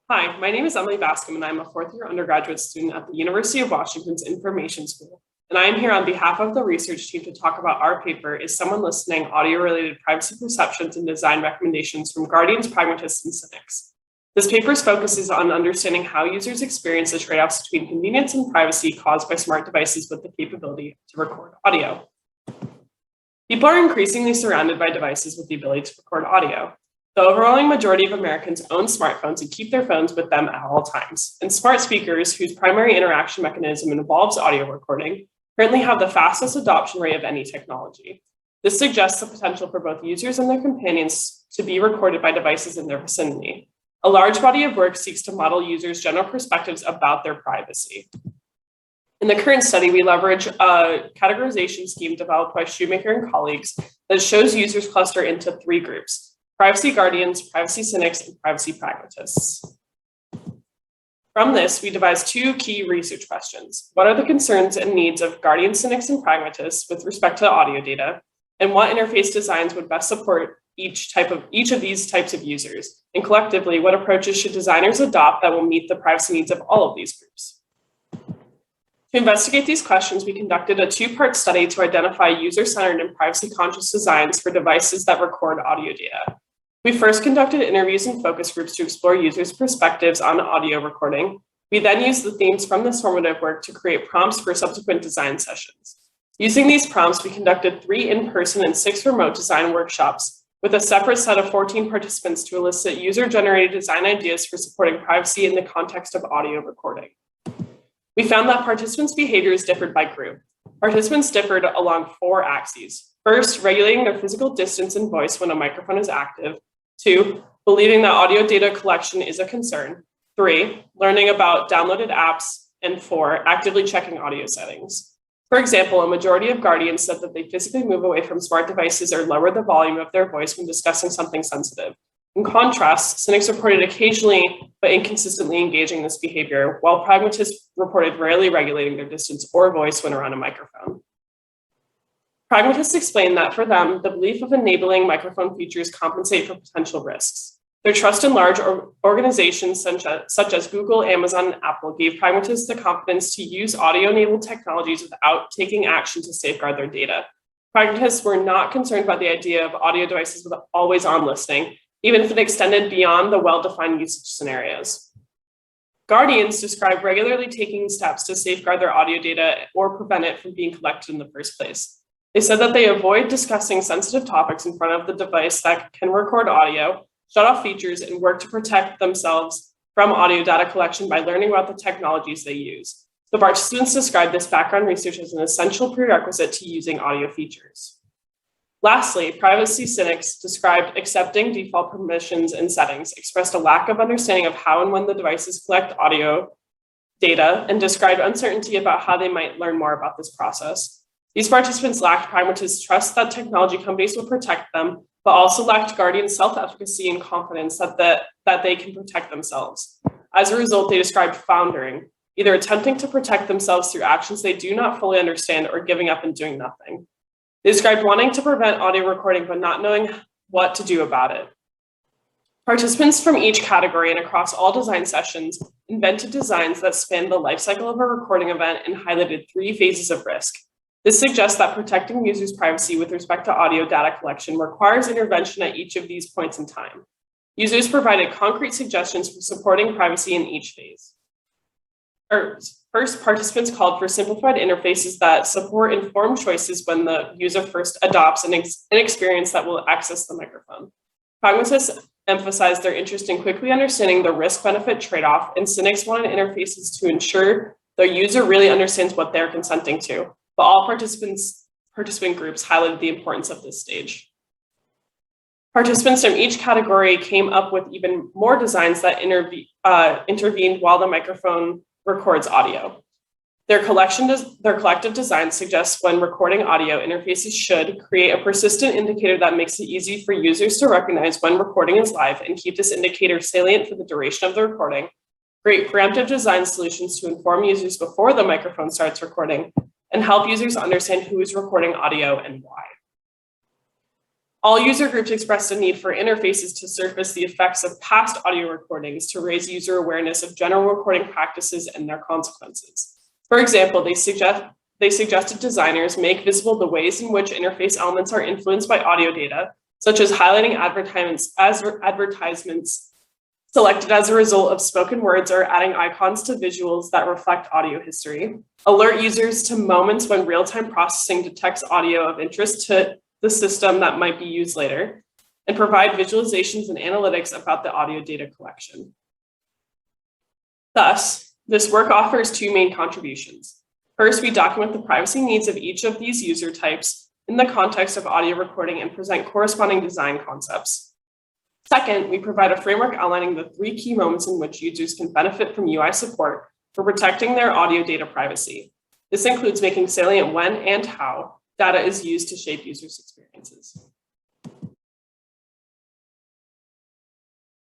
Hi, my name is Emily Bascom, and I'm a fourth-year undergraduate student at the University of Washington's Information School. And I am here on behalf of the research team to talk about our paper, Is Someone Listening? Audio-Related Privacy Perceptions and Design Recommendations from Guardians, Pragmatists, and Cynics. This paper focuses on understanding how users experience the trade-offs between convenience and privacy caused by smart devices with the capability to record audio. People are increasingly surrounded by devices with the ability to record audio. The overwhelming majority of Americans own smartphones and keep their phones with them at all times. And smart speakers, whose primary interaction mechanism involves audio recording, currently have the fastest adoption rate of any technology. This suggests the potential for both users and their companions to be recorded by devices in their vicinity. A large body of work seeks to model users' general perspectives about their privacy. In the current study, we leverage a categorization scheme developed by Shoemaker and colleagues that shows users cluster into three groups: privacy guardians, privacy cynics, and privacy pragmatists. From this, we devised two key research questions. What are the concerns and needs of guardians, cynics, and pragmatists with respect to audio data? And what interface designs would best support each of these types of users? And collectively, what approaches should designers adopt that will meet the privacy needs of all of these groups? To investigate these questions, we conducted a two-part study to identify user-centered and privacy-conscious designs for devices that record audio data. We first conducted interviews and focus groups to explore users' perspectives on audio recording. We then used the themes from this formative work to create prompts for subsequent design sessions. Using these prompts, we conducted 3 in-person and 6 remote design workshops with a separate set of 14 participants to elicit user-generated design ideas for supporting privacy in the context of audio recording. We found that participants' behaviors differed by group. Participants differed along 4 axes. First, regulating their physical distance and voice when a microphone is active. 2, believing that audio data collection is a concern. 3, learning about downloaded apps. And 4, actively checking audio settings. For example, a majority of guardians said that they physically move away from smart devices or lower the volume of their voice when discussing something sensitive. In contrast, cynics reported occasionally but inconsistently engaging this behavior, while pragmatists reported rarely regulating their distance or voice when around a microphone. Pragmatists explained that for them, the belief of enabling microphone features compensate for potential risks. Their trust in large organizations such as Google, Amazon, and Apple gave pragmatists the confidence to use audio-enabled technologies without taking action to safeguard their data. Pragmatists were not concerned about the idea of audio devices with always-on listening, even if it extended beyond the well-defined usage scenarios. Guardians describe regularly taking steps to safeguard their audio data or prevent it from being collected in the first place. They said that they avoid discussing sensitive topics in front of the device that can record audio, shut off features, and work to protect themselves from audio data collection by learning about the technologies they use. The participants described this background research as an essential prerequisite to using audio features. Lastly, privacy cynics described accepting default permissions and settings, expressed a lack of understanding of how and when the devices collect audio data, and described uncertainty about how they might learn more about this process. These participants lacked pragmatists' trust that technology companies would protect them, but also lacked guardian self-efficacy and confidence that they can protect themselves. As a result, they described foundering, either attempting to protect themselves through actions they do not fully understand or giving up and doing nothing. They described wanting to prevent audio recording, but not knowing what to do about it. Participants from each category and across all design sessions invented designs that spanned the lifecycle of a recording event and highlighted 3 phases of risk. This suggests that protecting users' privacy with respect to audio data collection requires intervention at each of these points in time. Users provided concrete suggestions for supporting privacy in each phase. First, participants called for simplified interfaces that support informed choices when the user first adopts an experience that will access the microphone. Pragmatists emphasized their interest in quickly understanding the risk-benefit trade-off, and cynics wanted interfaces to ensure the user really understands what they're consenting to. But all participant groups highlighted the importance of this stage. Participants from each category came up with even more designs that intervened while the microphone records audio. Their collective design suggests when recording audio, interfaces should create a persistent indicator that makes it easy for users to recognize when recording is live and keep this indicator salient for the duration of the recording, create preemptive design solutions to inform users before the microphone starts recording, and help users understand who is recording audio and why. All user groups expressed a need for interfaces to surface the effects of past audio recordings to raise user awareness of general recording practices and their consequences. For example, they suggested designers make visible the ways in which interface elements are influenced by audio data, such as highlighting advertisements selected as a result of spoken words or adding icons to visuals that reflect audio history, alert users to moments when real-time processing detects audio of interest to the system that might be used later, and provide visualizations and analytics about the audio data collection. Thus, this work offers two main contributions. First, we document the privacy needs of each of these user types in the context of audio recording and present corresponding design concepts. Second, we provide a framework outlining the 3 key moments in which users can benefit from UI support for protecting their audio data privacy. This includes making salient when and how data is used to shape users' experiences.